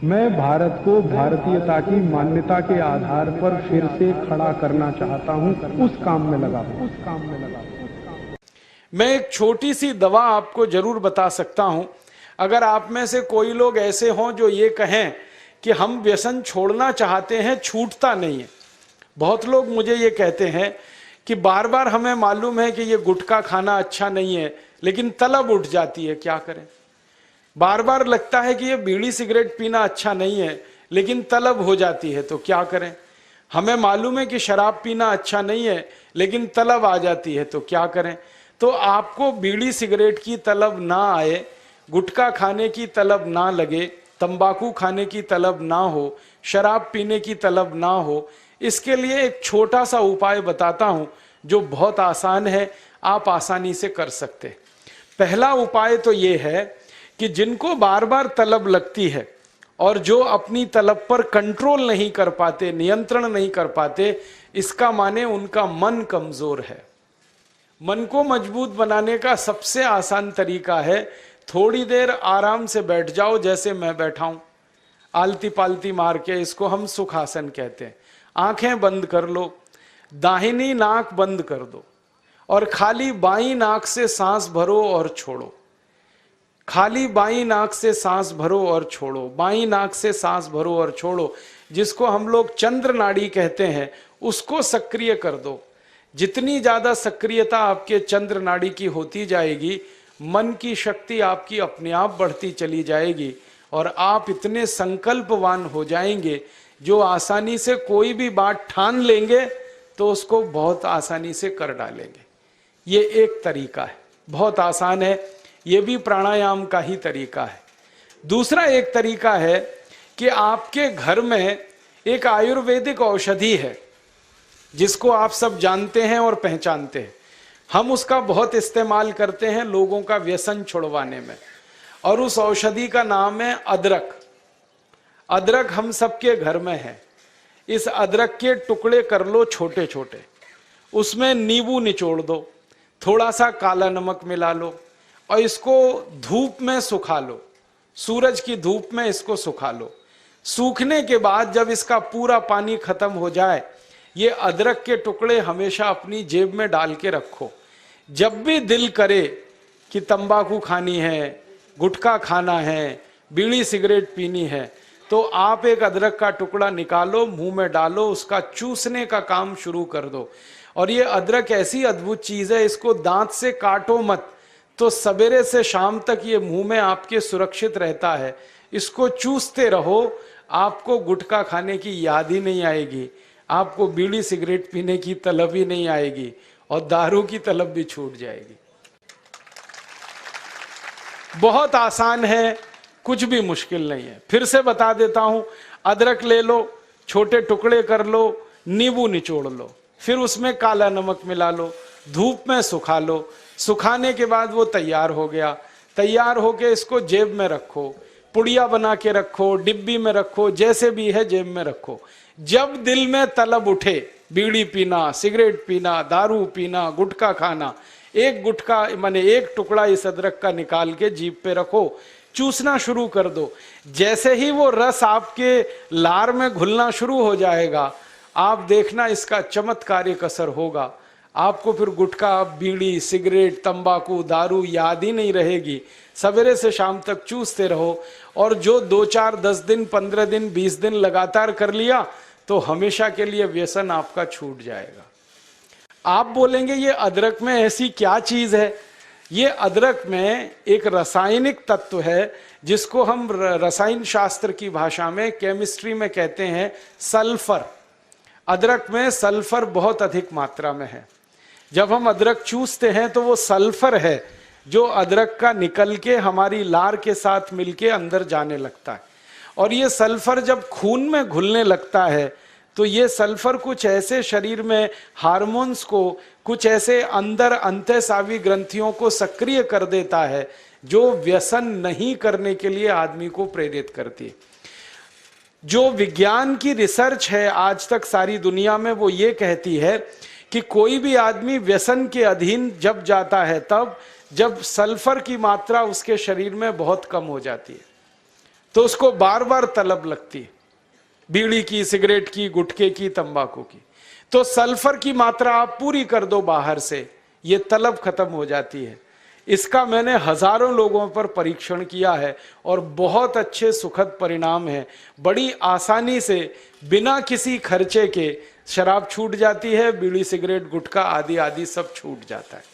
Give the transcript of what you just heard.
मैं भारत को भारतीयता की मान्यता के आधार पर फिर से खड़ा करना चाहता हूं, उस काम में लगा हूं। मैं एक छोटी सी दवा आपको जरूर बता सकता हूं। अगर आप में से कोई लोग ऐसे हों जो ये कहें कि हम व्यसन छोड़ना चाहते हैं, छूटता नहीं है। बहुत लोग मुझे ये कहते हैं कि बार बार हमें मालूम है कि ये गुटखा खाना अच्छा नहीं है, लेकिन तलब उठ जाती है, क्या करें। बार बार लगता है कि ये बीड़ी सिगरेट पीना अच्छा नहीं है, लेकिन तलब हो जाती है, तो क्या करें। हमें मालूम है कि शराब पीना अच्छा नहीं है, लेकिन तलब आ जाती है, तो क्या करें। तो आपको बीड़ी सिगरेट की तलब ना आए, गुटखा खाने की तलब ना लगे, तंबाकू खाने की तलब ना हो, शराब पीने की तलब ना हो, इसके लिए एक छोटा सा उपाय बताता हूं जो बहुत आसान है, आप आसानी से कर सकते। पहला उपाय तो ये है कि जिनको बार बार तलब लगती है और जो अपनी तलब पर कंट्रोल नहीं कर पाते, नियंत्रण नहीं कर पाते, इसका माने उनका मन कमजोर है। मन को मजबूत बनाने का सबसे आसान तरीका है, थोड़ी देर आराम से बैठ जाओ, जैसे मैं बैठा हूं, आलती पालती मार के, इसको हम सुखासन कहते हैं। आंखें बंद कर लो, दाहिनी नाक बंद कर दो और खाली बाईं नाक से सांस भरो और छोड़ो। खाली बाईं नाक से सांस भरो और छोड़ो, बाईं नाक से सांस भरो और छोड़ो। जिसको हम लोग चंद्र नाड़ी कहते हैं, उसको सक्रिय कर दो। जितनी ज्यादा सक्रियता आपके चंद्र नाड़ी की होती जाएगी, मन की शक्ति आपकी अपने आप बढ़ती चली जाएगी और आप इतने संकल्पवान हो जाएंगे जो आसानी से कोई भी बात ठान लेंगे तो उसको बहुत आसानी से कर डालेंगे। ये एक तरीका है, बहुत आसान है, ये भी प्राणायाम का ही तरीका है। दूसरा एक तरीका है कि आपके घर में एक आयुर्वेदिक औषधि है जिसको आप सब जानते हैं और पहचानते हैं। हम उसका बहुत इस्तेमाल करते हैं लोगों का व्यसन छुड़वाने में, और उस औषधि का नाम है अदरक। अदरक हम सबके घर में है। इस अदरक के टुकड़े कर लो छोटे छोटे, उसमें नींबू निचोड़ दो, थोड़ा सा काला नमक मिला लो और इसको धूप में सुखा लो, सूरज की धूप में इसको सुखा लो। सूखने के बाद जब इसका पूरा पानी खत्म हो जाए, ये अदरक के टुकड़े हमेशा अपनी जेब में डाल के रखो। जब भी दिल करे कि तंबाकू खानी है, गुटखा खाना है, बीड़ी सिगरेट पीनी है, तो आप एक अदरक का टुकड़ा निकालो, मुंह में डालो, उसका चूसने का काम शुरू कर दो। और ये अदरक ऐसी अद्भुत चीज है, इसको दांत से काटो मत, तो सवेरे से शाम तक ये मुंह में आपके सुरक्षित रहता है। इसको चूसते रहो, आपको गुटखा खाने की याद ही नहीं आएगी, आपको बीड़ी सिगरेट पीने की तलब ही नहीं आएगी और दारू की तलब भी छूट जाएगी। बहुत आसान है, कुछ भी मुश्किल नहीं है। फिर से बता देता हूं, अदरक ले लो, छोटे टुकड़े कर लो, नींबू निचोड़ लो, फिर उसमें काला नमक मिला लो, धूप में सुखा लो। सुखाने के बाद वो तैयार हो गया। तैयार होके इसको जेब में रखो, पुड़िया बना के रखो, डिब्बी में रखो, जैसे भी है जेब में रखो। जब दिल में तलब उठे, बीड़ी पीना, सिगरेट पीना, दारू पीना, गुटखा खाना, एक गुटखा माने एक टुकड़ा इस अदरक का निकाल के जीभ पे रखो, चूसना शुरू कर दो। जैसे ही वो रस आपके लार में घुलना शुरू हो जाएगा, आप देखना इसका चमत्कारिक असर होगा। आपको फिर गुटखा, बीड़ी, सिगरेट, तंबाकू, दारू याद ही नहीं रहेगी। सवेरे से शाम तक चूसते रहो, और जो 2, 4, 10 दिन, 15 दिन, 20 दिन लगातार कर लिया तो हमेशा के लिए व्यसन आपका छूट जाएगा। आप बोलेंगे ये अदरक में ऐसी क्या चीज है? ये अदरक में एक रासायनिक तत्व है जिसको हम रसायन शास्त्र की भाषा में, केमिस्ट्री में कहते हैं सल्फर। अदरक में सल्फर बहुत अधिक मात्रा में है। जब हम अदरक चूसते हैं तो वो सल्फर है जो अदरक का निकल के हमारी लार के साथ मिलके अंदर जाने लगता है। और ये सल्फर जब खून में घुलने लगता है तो ये सल्फर कुछ ऐसे शरीर में हार्मोन्स को, कुछ ऐसे अंदर अंतःस्रावी ग्रंथियों को सक्रिय कर देता है जो व्यसन नहीं करने के लिए आदमी को प्रेरित करती है। जो विज्ञान की रिसर्च है आज तक सारी दुनिया में, वो ये कहती है कि कोई भी आदमी व्यसन के अधीन जब जाता है तब जब सल्फर की मात्रा उसके शरीर में बहुत कम हो जाती है। तो उसको बार बार तलब लगती है, बीड़ी की, सिगरेट की, गुटखे की, तंबाकू की। तो सल्फर की मात्रा आप पूरी कर दो बाहर से, ये तलब खत्म हो जाती है। इसका मैंने हजारों लोगों पर परीक्षण किया है और बहुत अच्छे सुखद परिणाम हैं। बड़ी आसानी से बिना किसी खर्चे के शराब छूट जाती है, बीड़ी, सिगरेट, गुटखा आदि आदि सब छूट जाता है।